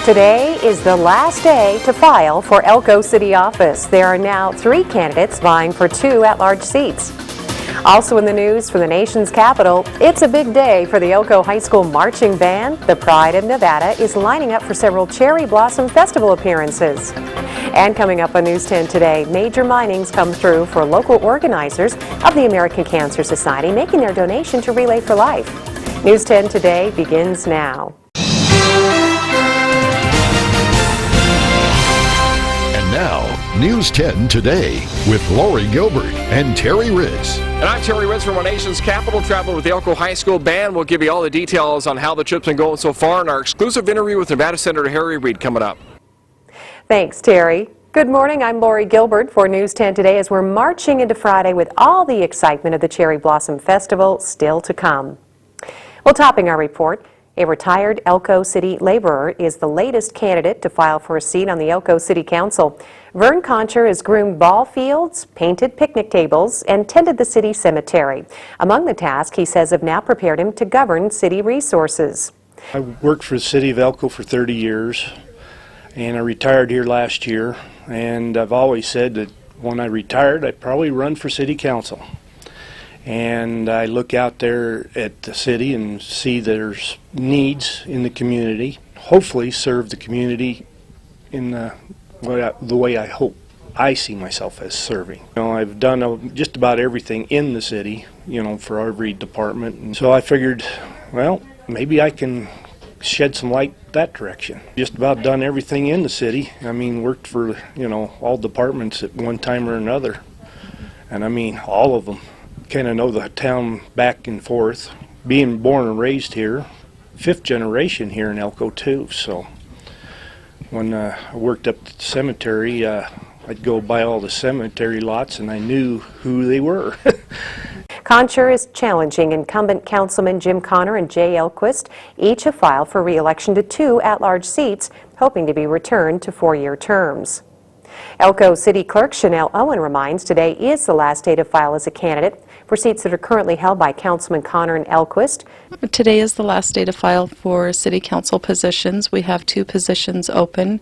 Today is the last day to file for Elko City office. There are now 3 candidates vying for 2 at-large seats. Also in the news from the nation's capital, it's a big day for the Elko High School Marching Band. The Pride of Nevada is lining up for several Cherry Blossom Festival appearances. And coming up on News 10 today, major minings come through for local organizers of the American Cancer Society making their donation to Relay for Life. News 10 today begins now. Now, News 10 Today with Lori Gilbert and Terry Hritz. And I'm Terry Hritz from our nation's capital, traveling with the Elko High School Band. We'll give you all the details on how the trip's been going so far in our exclusive interview with Nevada Senator Harry Reid coming up. Thanks, Terry. Good morning, I'm Lori Gilbert for News 10 Today as we're marching into Friday with all the excitement of the Cherry Blossom Festival still to come. Well, topping our report, a retired Elko City laborer is the latest candidate to file for a seat on the Elko City Council. Vern Concher has groomed ball fields, painted picnic tables, and tended the city cemetery. Among the tasks he says have now prepared him to govern city resources. I worked for the city of Elko for 30 years, and I retired here last year. And I've always said that when I retired, I'd probably run for city council. And I look out there at the city and see there's needs in the community, hopefully serve the community in the way I hope I see myself as serving. You know, I've done just about everything in the city, you know, for every department. And so I figured, well, maybe I can shed some light that direction. Just about done everything in the city. I mean, worked for, you know, all departments at one time or another. And I mean, all of them. Kind of know the town back and forth. Being born and raised here, 5th generation here in Elko too. So when I worked up at the cemetery, I'd go by all the cemetery lots and I knew who they were. Concher is challenging incumbent Councilman Jim Connor and Jay Elquist. Each have filed for re-election to 2 at-large seats, hoping to be returned to 4-year terms. Elko City Clerk Chanel Owen reminds today is the last day to file as a candidate for seats that are currently held by Councilman Connor and Elquist. Today is the last day to file for city council positions. We have 2 positions open,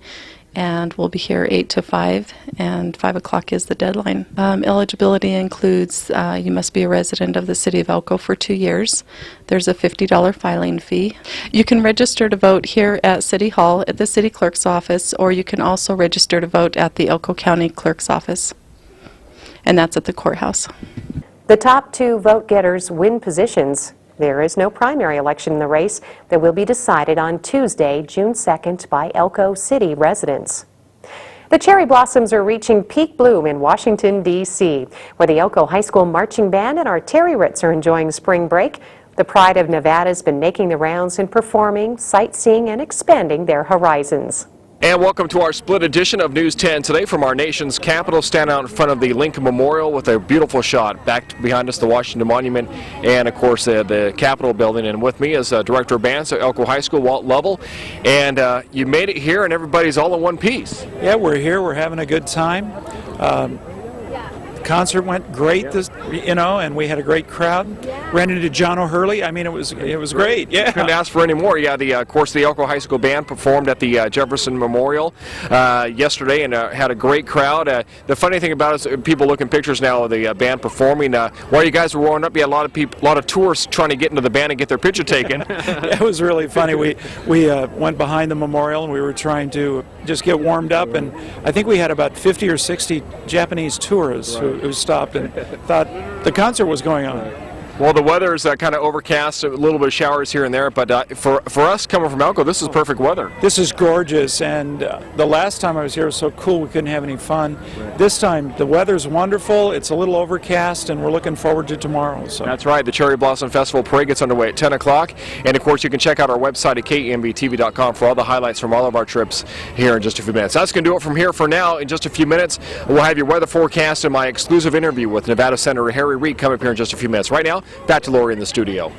and we'll be here 8 to 5, and 5 o'clock is the deadline. Eligibility includes you must be a resident of the city of Elko for 2 years. There's a $50 filing fee. You can register to vote here at City Hall at the city clerk's office, or you can also register to vote at the Elko County Clerk's office, and that's at the courthouse. The top 2 vote getters win positions. There is no primary election in the race that will be decided on Tuesday, June 2nd by Elko City residents. The cherry blossoms are reaching peak bloom in Washington, D.C., where the Elko High School Marching Band and our Terry Hritz are enjoying spring break. The Pride of Nevada has been making the rounds and performing, sightseeing, and expanding their horizons. And welcome to our split edition of News 10 Today from our nation's capital. Stand out in front of the Lincoln Memorial with a beautiful shot. Back behind us, the Washington Monument, and of course the Capitol building. And with me is Director of Bands at Elko High School, Walt Lovell. And you made it here, and everybody's all in one piece. Yeah, we're here. We're having a good time. Concert went great, and we had a great crowd. Ran into John O'Hurley. I mean, it was great. Yeah, couldn't ask for any more. Yeah, of course the Elko High School Band performed at the Jefferson Memorial yesterday, and had a great crowd. The funny thing about it is people look in pictures now of the band performing. While you guys were warming up, you had a lot of tourists trying to get into the band and get their picture taken. It was really funny. We went behind the memorial and we were trying to just get warmed up, and I think we had about 50 or 60 Japanese tourists who stopped and thought the concert was going on. Well, the weather is kind of overcast, a little bit of showers here and there, but for us coming from Elko, this is perfect weather. This is gorgeous, and the last time I was here was so cool we couldn't have any fun. This time the weather's wonderful, it's a little overcast, and we're looking forward to tomorrow. So. That's right, the Cherry Blossom Festival Parade gets underway at 10 o'clock, and of course you can check out our website at KENV-TV.com for all the highlights from all of our trips here in just a few minutes. That's going to do it from here for now. In just a few minutes, we'll have your weather forecast and my exclusive interview with Nevada Senator Harry Reid come up here in just a few minutes. Right now, back to Lori in the studio.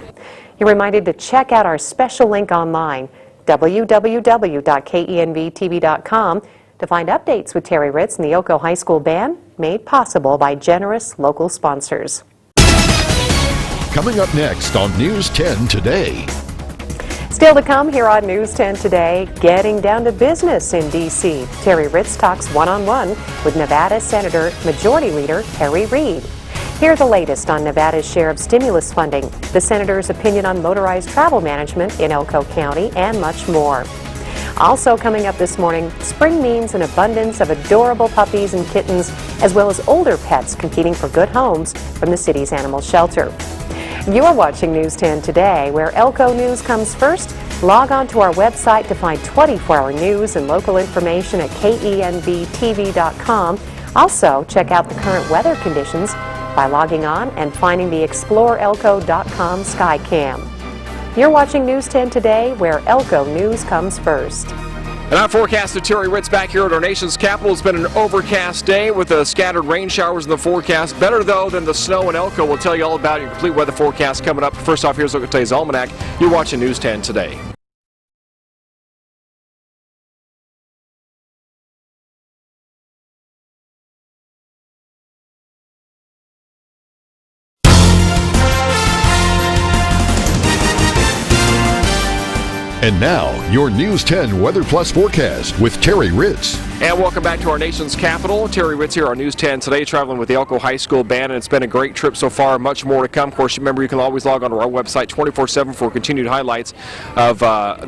You're reminded to check out our special link online, www.kenvtv.com, to find updates with Terry Hritz and the Elko High School Band, made possible by generous local sponsors. Coming up next on News 10 Today. Still to come here on News 10 Today, getting down to business in D.C. Terry Hritz talks one-on-one with Nevada Senator Majority Leader Harry Reid. Hear the latest on Nevada's share of stimulus funding, the senator's opinion on motorized travel management in Elko County, and much more. Also coming up this morning, spring means an abundance of adorable puppies and kittens, as well as older pets competing for good homes from the city's animal shelter. You're watching News 10 Today, where Elko news comes first. Log on to our website to find 24-hour news and local information at KENV-TV.com. Also, check out the current weather conditions by logging on and finding the ExploreElko.com Skycam. You're watching News 10 Today, where Elko news comes first. And our forecaster Terry Hritz back here at our nation's capital. It's been an overcast day with scattered rain showers in the forecast. Better, though, than the snow in Elko. We'll tell you all about your complete weather forecast coming up. First off, here's a look at today's almanac. You're watching News 10 Today. And now, your News 10 Weather Plus forecast with Terry Hritz. And welcome back to our nation's capital. Terry Hritz here on News 10 Today, traveling with the Elko High School Band, and it's been a great trip so far. Much more to come. Of course, remember, you can always log on to our website 24/7 for continued highlights of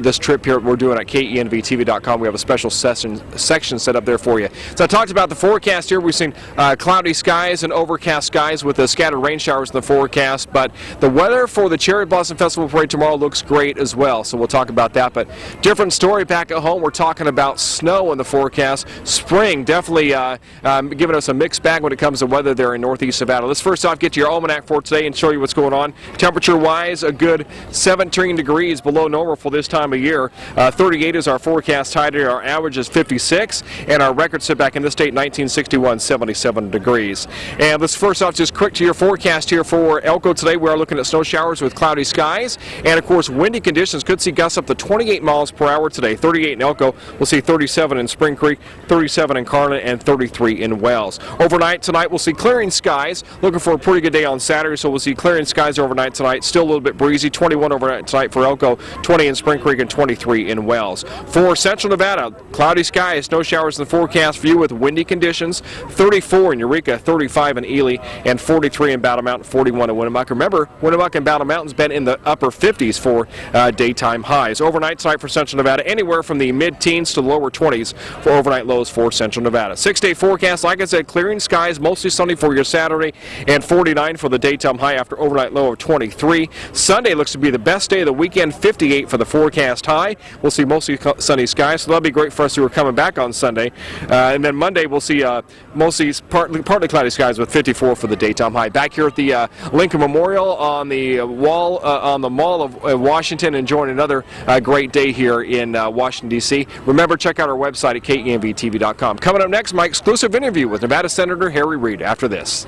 this trip here we're doing at KENV-TV.com. We have a special section set up there for you. So I talked about the forecast here. We've seen cloudy skies and overcast skies with the scattered rain showers in the forecast, but the weather for the Cherry Blossom Festival Parade tomorrow looks great as well, so we'll talk about that. But different story back at home. We're talking about snow in the forecast. Spring definitely giving us a mixed bag when it comes to weather there in northeast Nevada. Let's first off get to your almanac for today and show you what's going on. Temperature-wise, a good 17 degrees below normal for this time of year. 38 is our forecast high today. Our average is 56, and our record set back in this state 1961, 77 degrees. And let's first off just quick to your forecast here for Elko today. We are looking at snow showers with cloudy skies, and of course windy conditions. Could see gusts up to 28 miles per hour today. 38 in Elko. We'll see 37 in Spring Creek, 37 in Carlin, and 33 in Wells. Overnight tonight, we'll see clearing skies. Looking for a pretty good day on Saturday, so we'll see clearing skies overnight tonight. Still a little bit breezy. 21 overnight tonight for Elko, 20 in Spring Creek, and 23 in Wells. For Central Nevada, cloudy skies, snow showers in the forecast for you with windy conditions. 34 in Eureka, 35 in Ely, and 43 in Battle Mountain, 41 in Winnemucca. Remember, Winnemucca and Battle Mountain's been in the upper 50s for daytime highs. Overnight tonight for Central Nevada, anywhere from the mid-teens to lower 20s for overnight lows for Central Nevada. 6-day forecast, like I said, clearing skies, mostly sunny for your Saturday, and 49 for the daytime high after overnight low of 23. Sunday looks to be the best day of the weekend, 58 for the forecast high. We'll see mostly sunny skies, so that'll be great for us who are coming back on Sunday. And then Monday we'll see mostly partly cloudy skies with 54 for the daytime high. Back here at the Lincoln Memorial on the wall on the Mall of Washington, enjoying another great day here in Washington, D.C. Remember, check out our website at KENV-TV.com. Coming up next, my exclusive interview with Nevada Senator Harry Reid after this.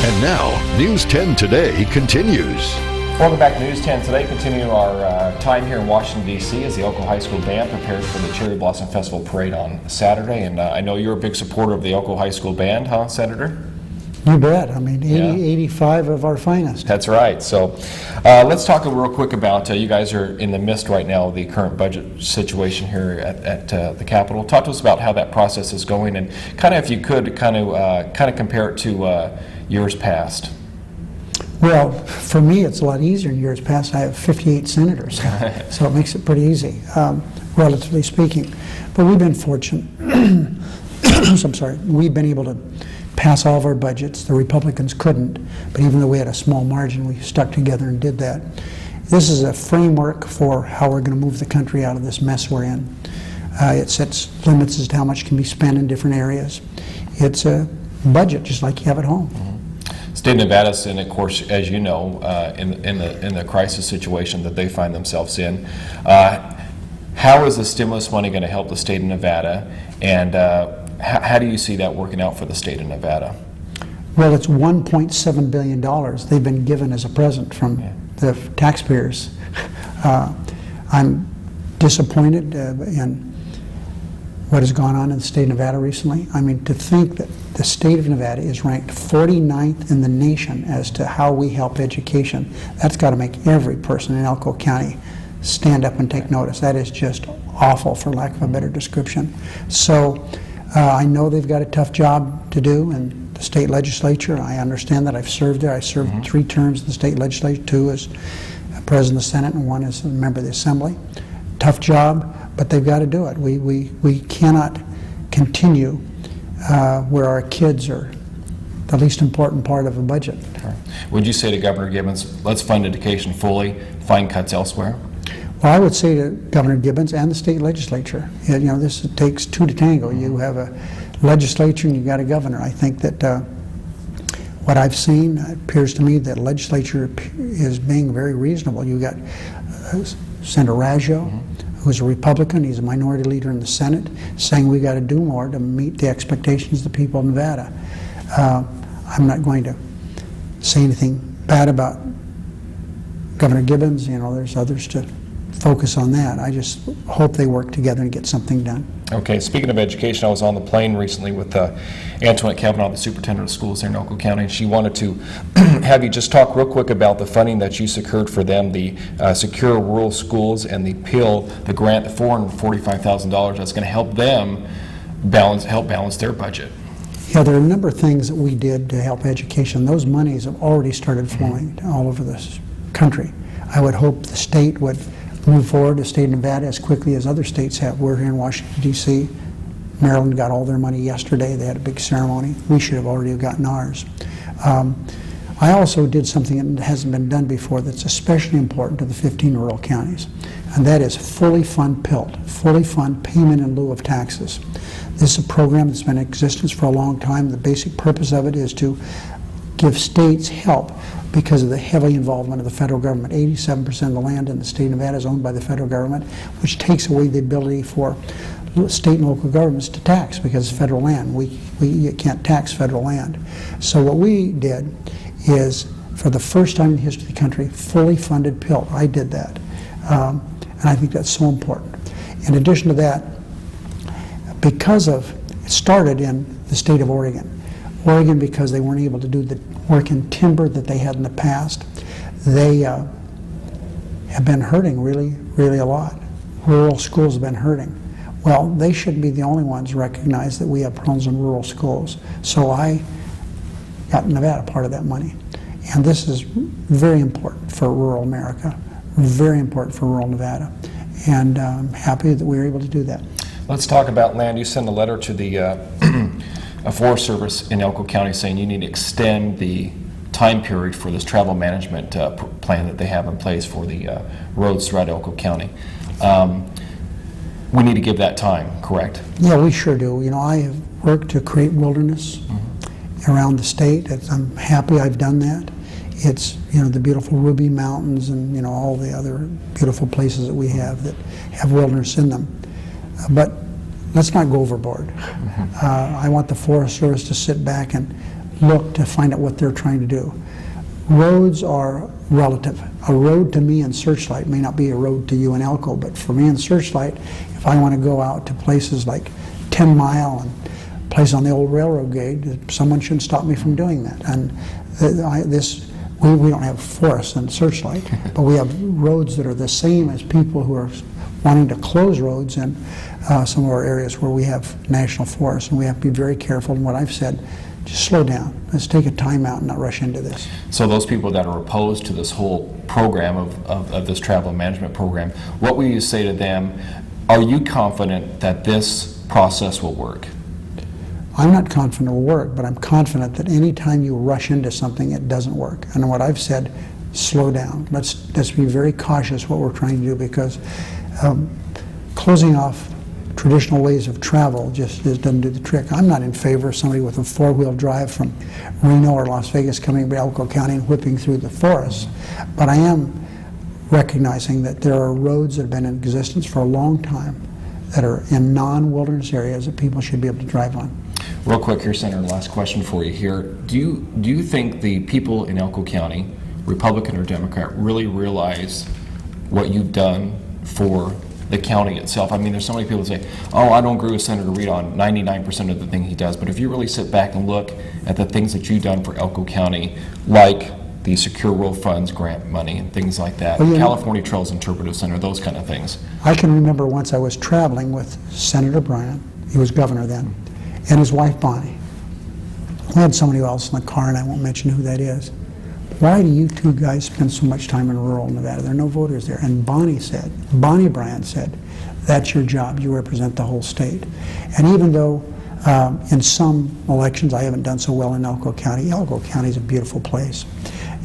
And now, News 10 Today continues. Welcome back to News 10 Today. Continuing our time here in Washington, D.C. as the Elko High School Band prepares for the Cherry Blossom Festival Parade on Saturday. And I know you're a big supporter of the Elko High School Band, huh, Senator? You bet. I mean, 85 of our finest. That's right. So let's talk real quick about, you guys are in the midst right now of the current budget situation here at the Capitol. Talk to us about how that process is going, and kind of, if you could, kind of compare it to years past. Well, for me, it's a lot easier in years past. I have 58 senators, so it makes it pretty easy, relatively speaking. But we've been fortunate. I'm sorry. We've been able to pass all of our budgets. The Republicans couldn't, but even though we had a small margin, we stuck together and did that. This is a framework for how we're going to move the country out of this mess we're in. It sets limits as to how much can be spent in different areas. It's a budget just like you have at home. State of Nevada's in, of course, as you know, in the crisis situation that they find themselves in. How is the stimulus money going to help the state of Nevada, and how do you see that working out for the state of Nevada? Well, it's $1.7 billion they've been given as a present from the taxpayers. I'm disappointed in what has gone on in the state of Nevada recently. I mean, to think that the state of Nevada is ranked 49th in the nation as to how we help education, that's got to make every person in Elko County stand up and take notice. That is just awful, for lack of a better description. So I know they've got a tough job to do in the state legislature. I understand that. I've served there. I served 3 terms in the state legislature, 2 as president of the Senate and 1 as a member of the Assembly. Tough job, but they've got to do it. We cannot continue where our kids are the least important part of a budget. Would you say to Governor Gibbons, let's fund education fully, find cuts elsewhere? Well, I would say to Governor Gibbons and the state legislature, you know, this takes 2 to tango. You have a legislature and you've got a governor. I think that what I've seen, it appears to me that legislature is being very reasonable. You've got Senator Raggio, who's a Republican. He's a minority leader in the Senate, saying we got to do more to meet the expectations of the people of Nevada. I'm not going to say anything bad about Governor Gibbons. You know, there's others to focus on that. I just hope they work together and get something done. Okay, speaking of education, I was on the plane recently with Antoinette Kavanaugh, the superintendent of schools here in Elko County, and she wanted to have you just talk real quick about the funding that you secured for them, the Secure Rural Schools and the PIL, the grant, the $445,000 that's going to help them help balance their budget. Yeah, there are a number of things that we did to help education. Those monies have already started flowing all over this country. I would hope the state would move forward, the state of Nevada, as quickly as other states have. We're here in Washington, D.C. Maryland got all their money yesterday. They had a big ceremony. We should have already gotten ours. I also did something that hasn't been done before that's especially important to the 15 rural counties, and that is fully fund PILT, fully fund payment in lieu of taxes. This is a program that's been in existence for a long time. The basic purpose of it is to give states help because of the heavy involvement of the federal government. 87% of the land in the state of Nevada is owned by the federal government, which takes away the ability for state and local governments to tax because it's federal land. You can't tax federal land. So what we did is, for the first time in the history of the country, fully funded PILT. I did that. And I think that's so important. In addition to that, because of, it started in the state of Oregon. Oregon, because they weren't able to do the work in timber that they had in the past, they have been hurting really, really a lot. Rural schools have been hurting. Well, they shouldn't be the only ones to recognize that we have problems in rural schools. So I got Nevada part of that money. And this is very important for rural America, very important for rural Nevada. And I'm happy that we were able to do that. Let's talk about land. You sent a letter to the Forest Service in Elko County saying you need to extend the time period for this travel management plan that they have in place for the roads throughout Elko County. We need to give that time, correct? Yeah, we sure do. You know, I have worked to create wilderness around the state. I'm happy I've done that. It's, you know, the beautiful Ruby Mountains and, you know, all the other beautiful places that we have that have wilderness in them. But let's not go overboard. I want the Forest Service to sit back and look to find out what they're trying to do. Roads are relative. A road to me in Searchlight may not be a road to you in Elko, but for me in Searchlight, if I want to go out to places like 10 Mile and place on the old railroad gauge, someone shouldn't stop me from doing that. And we don't have forests in Searchlight, but we have roads that are the same as people who are wanting to close roads in some of our areas where we have national forests, and we have to be very careful. And what I've said, just slow down. Let's take a time out and not rush into this. So those people that are opposed to this whole program of this travel management program, what will you say to them? Are you confident that this process will work? I'm not confident it will work, but I'm confident that any time you rush into something, it doesn't work. And what I've said, slow down. Let's be very cautious what we're trying to do, because closing off traditional ways of travel just doesn't do the trick. I'm not in favor of somebody with a four-wheel drive from Reno or Las Vegas coming to Elko County and whipping through the forest. But I am recognizing that there are roads that have been in existence for a long time that are in non-wilderness areas that people should be able to drive on. Real quick here, Senator, last question for you here. Do you think the people in Elko County, Republican or Democrat, really realize what you've done for the county itself. I mean, there's so many people that say, oh, I don't agree with Senator Reid on 99% of the things he does, but if you really sit back and look at the things that you've done for Elko County, like the Secure Rural Funds grant money and things like that, Well, California Trails Interpretive Center, those kind of things. I can remember once I was traveling with Senator Bryan, he was governor then, and his wife Bonnie. We had somebody else in the car, and I won't mention who that is. Why do you two guys spend so much time in rural Nevada? There are no voters there. And Bonnie Bryan said, that's your job, you represent the whole state. And even though in some elections I haven't done so well in Elko County is a beautiful place.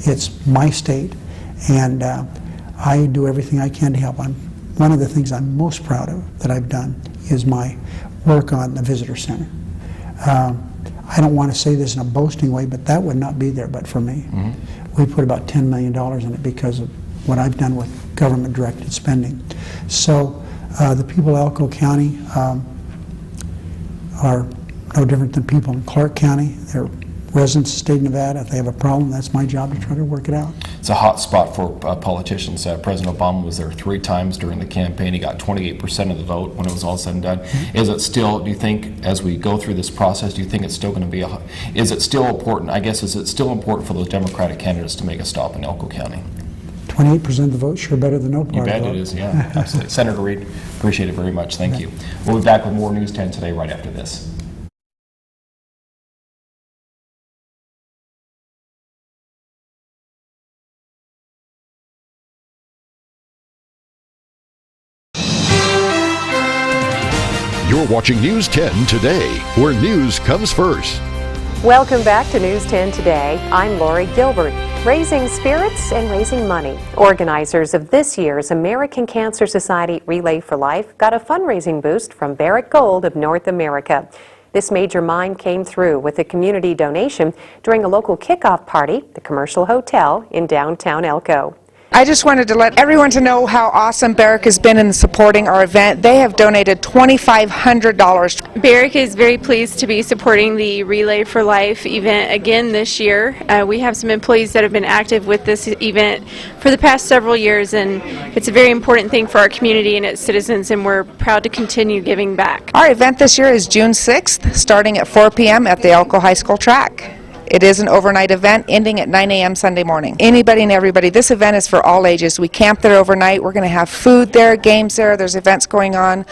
It's my state, and I do everything I can to help. One of the things I'm most proud of that I've done is my work on the visitor center. I don't want to say this in a boasting way, but that would not be there but for me. We put about $10 million in it because of what I've done with government-directed spending. So the people of Elko County are no different than people in Clark County. They're residents of the state of Nevada. If they have a problem, that's my job to try to work it out. It's a hot spot for politicians. President Obama was there 3 times during the campaign. He got 28% of the vote when it was all said and done. Is it still, do you think, as we go through this process, do you think it's still going to be is it still important, I guess, is it still important for those Democratic candidates to make a stop in Elko County? 28% of the vote, sure better than no part You of the bet vote. it is, yeah. Absolutely. Senator Reid, appreciate it very much. Thank you. We'll be back with more News 10 today right after this. You're watching News 10 Today, where news comes first. Welcome back to News 10 Today. I'm Lori Gilbert. Raising spirits and raising money. Organizers of this year's American Cancer Society Relay for Life got a fundraising boost from Barrick Gold of North America. This major mine came through with a community donation during a local kickoff party at the Commercial Hotel in downtown Elko. I just wanted to let everyone to know how awesome Barrick has been in supporting our event. They have donated $2,500. Barrick is very pleased to be supporting the Relay for Life event again this year. We have some employees that have been active with this event for the past several years, and it's a very important thing for our community and its citizens, and we're proud to continue giving back. Our event this year is June 6th, starting at 4 p.m. at the Elko High School track. It is an overnight event ending at 9 a.m. Sunday morning. Anybody and everybody. This event is for all ages. We camp there overnight. We're going to have food there, games there. There's events going on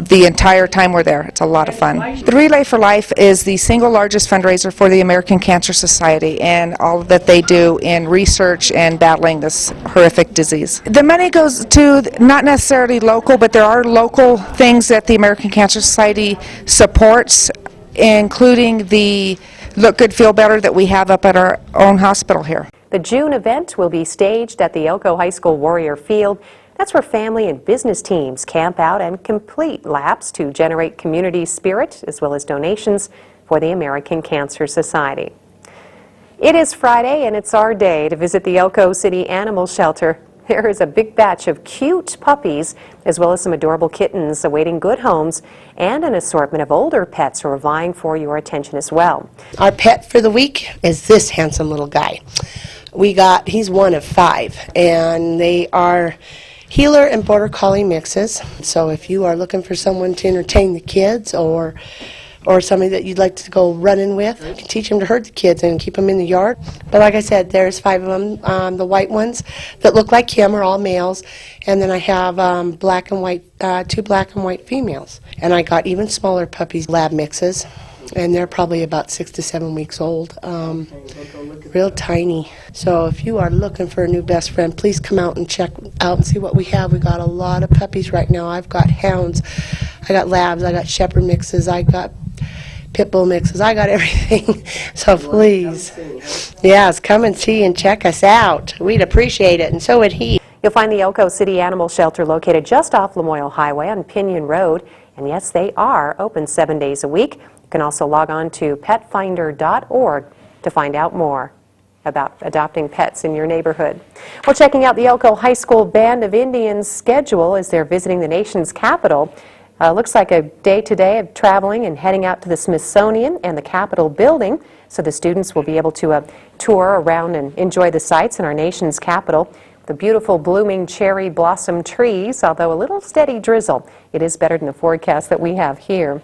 the entire time we're there. It's a lot of fun. The Relay for Life is the single largest fundraiser for the American Cancer Society and all that they do in research and battling this horrific disease. The money goes to not necessarily local, but there are local things that the American Cancer Society supports, including the Look Good, Feel Better that we have up at our own hospital here. The June event will be staged at the Elko High School Warrior Field. That's where family and business teams camp out and complete laps to generate community spirit as well as donations for the American Cancer Society. It is Friday and it's our day to visit the Elko City Animal Shelter. There is a big batch of cute puppies as well as some adorable kittens awaiting good homes, and an assortment of older pets who are vying for your attention as well. Our pet for the week is this handsome little guy. He's one of 5, and they are Heeler and Border Collie mixes. So if you are looking for someone to entertain the kids or somebody that you'd like to go running with, you can teach them to herd the kids and keep them in the yard. But like I said, there's 5 of them. The white ones that look like him are all males, and then I have black and white, 2 black and white females. And I got even smaller puppies, lab mixes, and they're probably about 6 to 7 weeks old. Real tiny. So if you are looking for a new best friend, please come out and check out and see what we have. We got a lot of puppies right now. I've got hounds, I got labs, I got shepherd mixes, I got pit bull mixes, I got everything. So please, yes, come and see and check us out. We'd appreciate it, and so would he. You'll find the Elko City Animal Shelter located just off Lamoille Highway on Pinion Road, and yes, they are open 7 days a week. You can also log on to petfinder.org to find out more about adopting pets in your neighborhood. Well, checking out the Elko High School Band of Indians schedule as they're visiting the nation's capital. Looks like a day today of traveling and heading out to the Smithsonian and the Capitol building, so the students will be able to tour around and enjoy the sights in our nation's capital. the beautiful blooming cherry blossom trees, although a little steady drizzle. It is better than the forecast that we have here.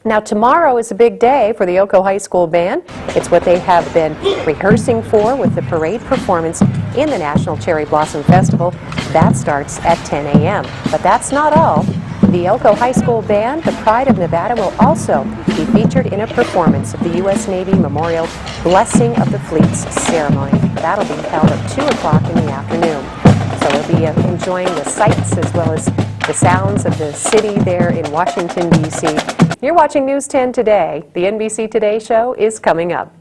Now, tomorrow is a big day for the Elko High School Band. It's what they have been rehearsing for with the parade performance in the National Cherry Blossom Festival. That starts at 10 a.m. But that's not all. The Elko High School Band, the Pride of Nevada, will also be featured in a performance of the U.S. Navy Memorial Blessing of the Fleet's ceremony. That'll be held at 2 o'clock in the afternoon. So we'll be enjoying the sights as well as the sounds of the city there in Washington, D.C. You're watching News 10 Today. The NBC Today show is coming up.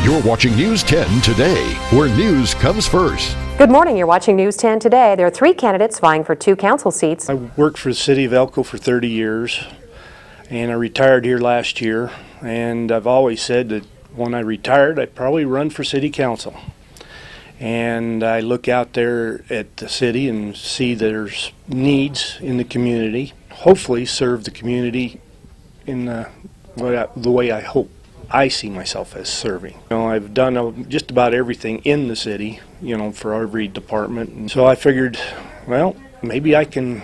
You're watching News 10 Today, where news comes first. Good morning. You're watching News 10 Today. There are 3 candidates vying for 2 council seats. I worked for the city of Elko for 30 years, and I retired here last year. And I've always said that when I retired, I'd probably run for city council. And I look out there at the city and see there's needs in the community. Hopefully serve the community in the way I hope I see myself as serving. You know, I've done just about everything in the city, you know, for every department. And so I figured, well, maybe I can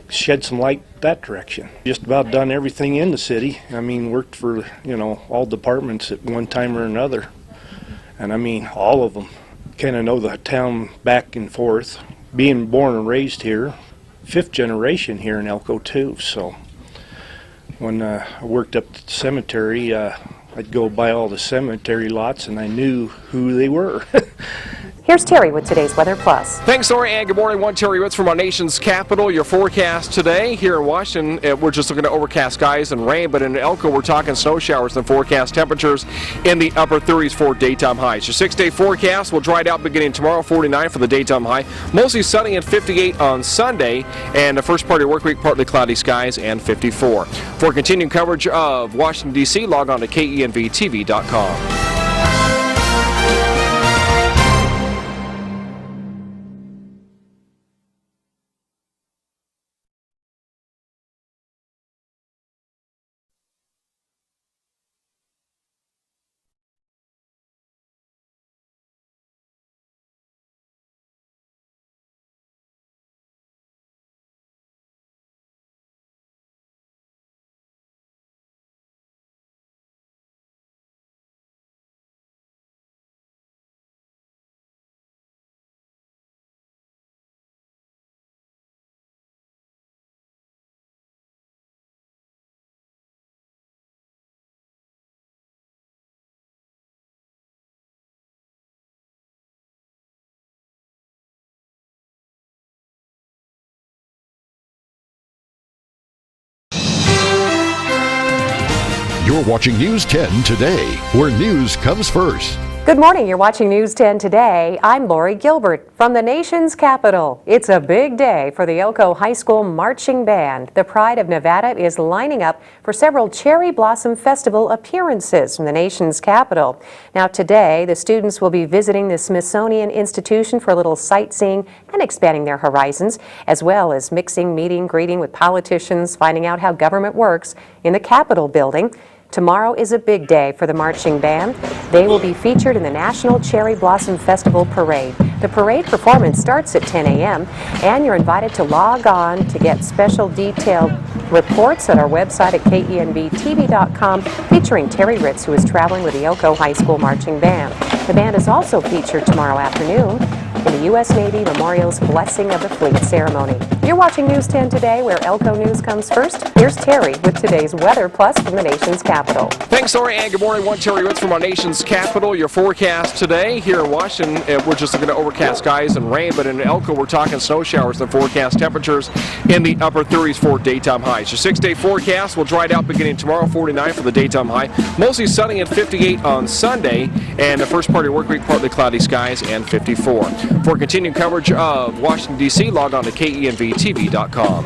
shed some light that direction. Just about done everything in the city. I mean, worked for, you know, all departments at one time or another. And I mean, all of them. Kind of know the town back and forth. Being born and raised here, 5th generation here in Elko too. So when I worked up at the cemetery, I'd go by all the cemetery lots and I knew who they were. Here's Terry with today's Weather Plus. Thanks, Lori, and good morning. Terry Hritz from our nation's capital. Your forecast today here in Washington, we're just looking at overcast skies and rain, but in Elko, we're talking snow showers and forecast temperatures in the upper 30s for daytime highs. Your 6-day forecast will dry out beginning tomorrow, 49 for the daytime high. Mostly sunny and 58 on Sunday, and the first part of your work week, partly cloudy skies and 54. For continuing coverage of Washington, D.C., log on to KENV-TV.com. You're watching News 10 Today, where news comes first. Good morning. You're watching News 10 Today. I'm Lori Gilbert from the nation's capital. It's a big day for the Elko High School Marching Band. The Pride of Nevada is lining up for several Cherry Blossom Festival appearances from the nation's capital. Now today, the students will be visiting the Smithsonian Institution for a little sightseeing and expanding their horizons, as well as meeting, greeting with politicians, finding out how government works in the Capitol building. Tomorrow is a big day for the marching band. They will be featured in the National Cherry Blossom Festival Parade. The parade performance starts at 10 a.m. and you're invited to log on to get special detailed reports at our website at KENV-TV.com featuring Terry Hritz, who is traveling with the Elko High School Marching Band. The band is also featured tomorrow afternoon in the U.S. Navy Memorial's Blessing of the Fleet ceremony. You're watching News 10 Today, where Elko News comes first. Here's Terry with today's Weather Plus from the nation's capital. Thanks, Lori, and good morning. One Terry Hritz from our nation's capital. Your forecast today here in Washington, we're just looking at overcast skies and rain, but in Elko, we're talking snow showers. The forecast temperatures in the upper 30s for daytime highs. Your 6-day forecast will dry it out beginning tomorrow, 49 for the daytime high. Mostly sunny at 58 on Sunday, and the first part of your work week, partly cloudy skies and 54. For continued coverage of Washington, D.C., log on to KENV-TV.com.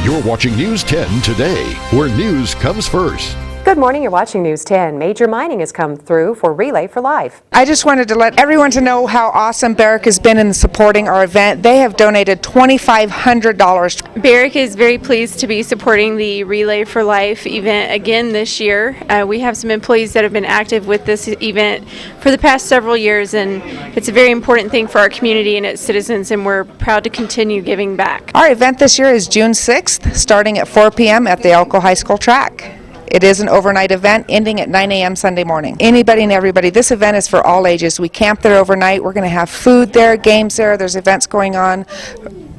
You're watching News 10 Today, where news comes first. Good morning, you're watching News 10. Major mining has come through for Relay for Life. I just wanted to let everyone to know how awesome Barrick has been in supporting our event. They have donated $2,500. Barrick is very pleased to be supporting the Relay for Life event again this year. We have some employees that have been active with this event for the past several years, and it's a very important thing for our community and its citizens, and we're proud to continue giving back. Our event this year is June 6th, starting at 4 p.m. at the Elko High School track. It is an overnight event ending at 9 a.m. Sunday morning. Anybody and everybody. This event is for all ages. We camp there overnight. We're going to have food there, games there. There's events going on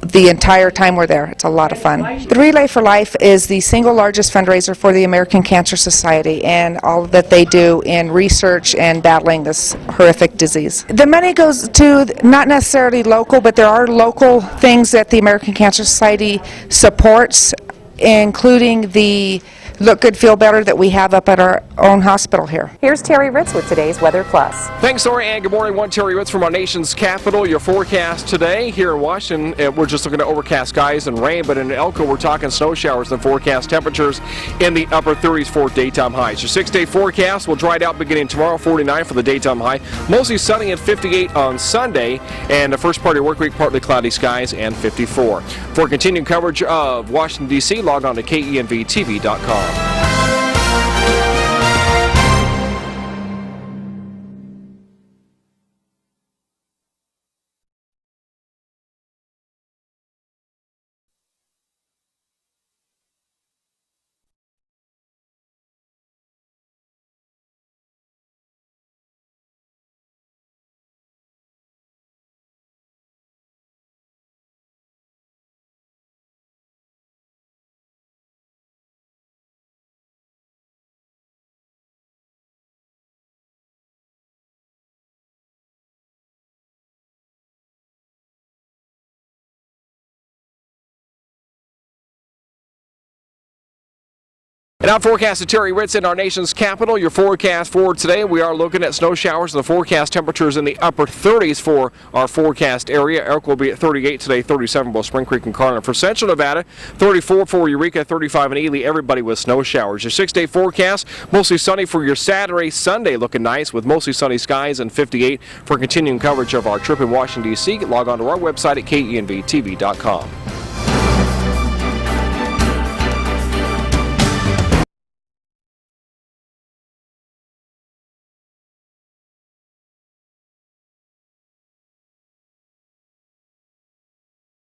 the entire time we're there. It's a lot of fun. The Relay for Life is the single largest fundraiser for the American Cancer Society and all that they do in research and battling this horrific disease. The money goes to not necessarily local, but there are local things that the American Cancer Society supports, including the Look Good, Feel Better that we have up at our own hospital here. Here's Terry Hritz with today's Weather Plus. Thanks, Lori, and good morning. One Terry Hritz from our nation's capital. Your forecast today here in Washington, we're just looking at overcast skies and rain, but in Elko, we're talking snow showers. The forecast temperatures in the upper 30s for daytime highs. Your 6-day forecast will dry it out beginning tomorrow, 49 for the daytime high. Mostly sunny at 58 on Sunday, and the first part of your work week, partly cloudy skies and 54. For continued coverage of Washington, D.C., log on to KENV-TV.com. And I'm forecasting Terry Hritz in our nation's capital. Your forecast for today, we are looking at snow showers. The forecast temperatures in the upper 30s for our forecast area. Elko will be at 38 today, 37 both Spring Creek and Carlin. For Central Nevada, 34 for Eureka, 35 in Ely. Everybody with snow showers. Your 6-day forecast, mostly sunny for your Saturday, Sunday looking nice with mostly sunny skies and 58. For continuing coverage of our trip in Washington, D.C., log on to our website at KENV-TV.com.